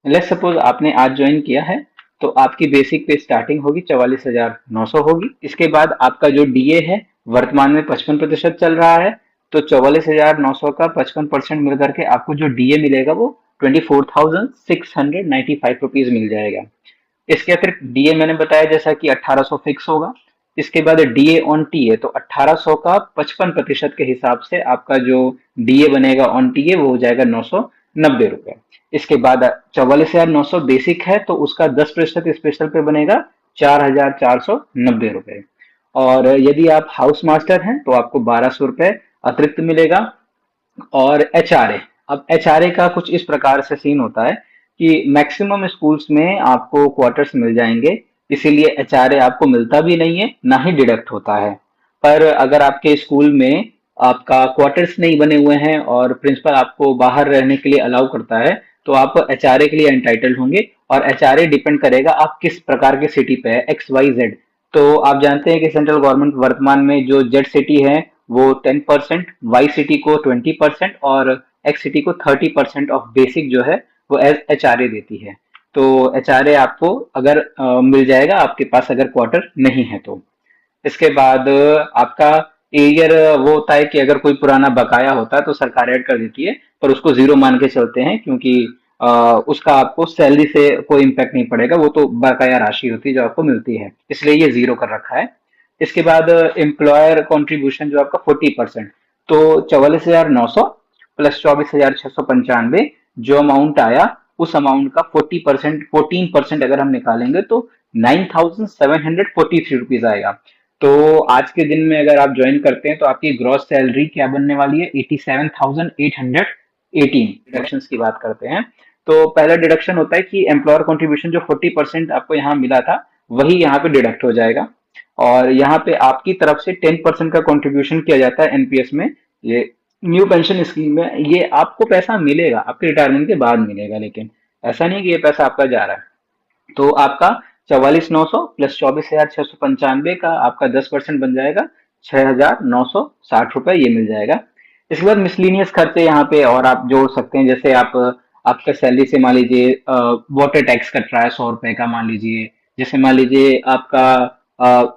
Let's suppose आपने आज join किया है, तो आपकी बेसिक पे स्टार्टिंग होगी 44,900 होगी। इसके बाद आपका जो डीए है वर्तमान में 55% चल रहा है, तो 44,900 का 55% मिल करके आपको जो डीए मिलेगा वो 24,695 रुपीज मिल जाएगा। इसके अतिरिक्त डीए मैंने बताया जैसा कि 1800 फिक्स होगा। इसके बाद डीए ऑन टीए, तो 1800 का 55% के हिसाब से आपका जो डीए बनेगा ऑन टीए वो हो जाएगा 990 रुपए। इसके बाद 44,900 बेसिक है, तो उसका 10% स्पेशल पे बनेगा 4,490 रुपए। और यदि आप हाउस मास्टर हैं तो आपको 1,200 रुपए अतिरिक्त मिलेगा। और एचआरए, अब एचआरए का कुछ इस प्रकार से सीन होता है कि मैक्सिमम स्कूल्स में आपको क्वार्टर्स मिल जाएंगे, इसीलिए एचआरए आपको मिलता भी नहीं है, ना ही डिडक्ट होता है। पर अगर आपके स्कूल में आपका क्वार्टर्स नहीं बने हुए हैं और प्रिंसिपल आपको बाहर रहने के लिए अलाउ करता है, तो आप एचआरए के लिए एंटाइटल्ड होंगे। और एचआरए डिपेंड करेगा आप किस प्रकार के सिटी पे है, एक्स वाई जेड। तो आप जानते हैं कि सेंट्रल गवर्नमेंट वर्तमान में जो जेड सिटी है वो 10%, वाई सिटी को 20% और एक्स सिटी को 30% ऑफ बेसिक जो है वो एज एचआरए देती है। तो एचआरए आपको अगर मिल जाएगा आपके पास अगर क्वार्टर नहीं है तो। इसके बाद आपका एरियर वो होता है कि अगर कोई पुराना बकाया होता है तो सरकार ऐड कर देती है, पर उसको जीरो मान के चलते हैं क्योंकि उसका आपको सैलरी से कोई इम्पैक्ट नहीं पड़ेगा, वो तो बकाया राशि होती है जो आपको मिलती है, इसलिए ये जीरो कर रखा है। इसके बाद एम्प्लॉयर कॉन्ट्रीब्यूशन जो आपका 40%, तो 44,900 प्लस 24,695 जो अमाउंट आया, उस अमाउंट का 14% अगर हम निकालेंगे तो 9,743 रुपीज आएगा। तो आज के दिन में अगर आप ज्वाइन करते हैं तो आपकी ग्रॉस सैलरी क्या बनने वाली है, 87,818। डिडक्शन की बात करते हैं तो पहला डिडक्शन होता है कि एम्प्लॉयर कंट्रीब्यूशन जो 40% आपको यहाँ मिला था वही यहाँ पे डिडक्ट हो जाएगा। और यहाँ पे आपकी तरफ से 10% का कंट्रीब्यूशन किया जाता है एनपीएस में। ये न्यू पेंशन स्कीम में ये आपको पैसा मिलेगा, आपके रिटायरमेंट के बाद मिलेगा, लेकिन ऐसा नहीं कि ये पैसा आपका जा रहा है। तो आपका 44,900 प्लस 24,695 का आपका 10% बन जाएगा 6,960 रुपए, ये मिल जाएगा। इसके बाद मिसलिनियस खर्चे यहाँ पे और आप जोड़ सकते हैं, जैसे आप आपका सैलरी से मान लीजिए वाटर टैक्स कट रहा है 100 रुपए का, मान लीजिए जैसे मान लीजिए आपका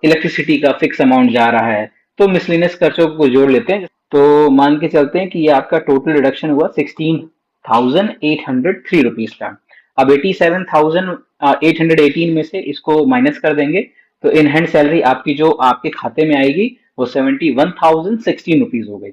इलेक्ट्रिसिटी का फिक्स अमाउंट जा रहा है, तो मिसलिनियस खर्चों को जोड़ लेते हैं। तो मान के चलते हैं कि ये आपका टोटल रिडक्शन हुआ 16,803 रुपीज का। अब 87,818 में से इसको माइनस कर देंगे, तो इन हैंड सैलरी आपकी जो आपके खाते में आएगी वो 71,016 रुपीज हो गई।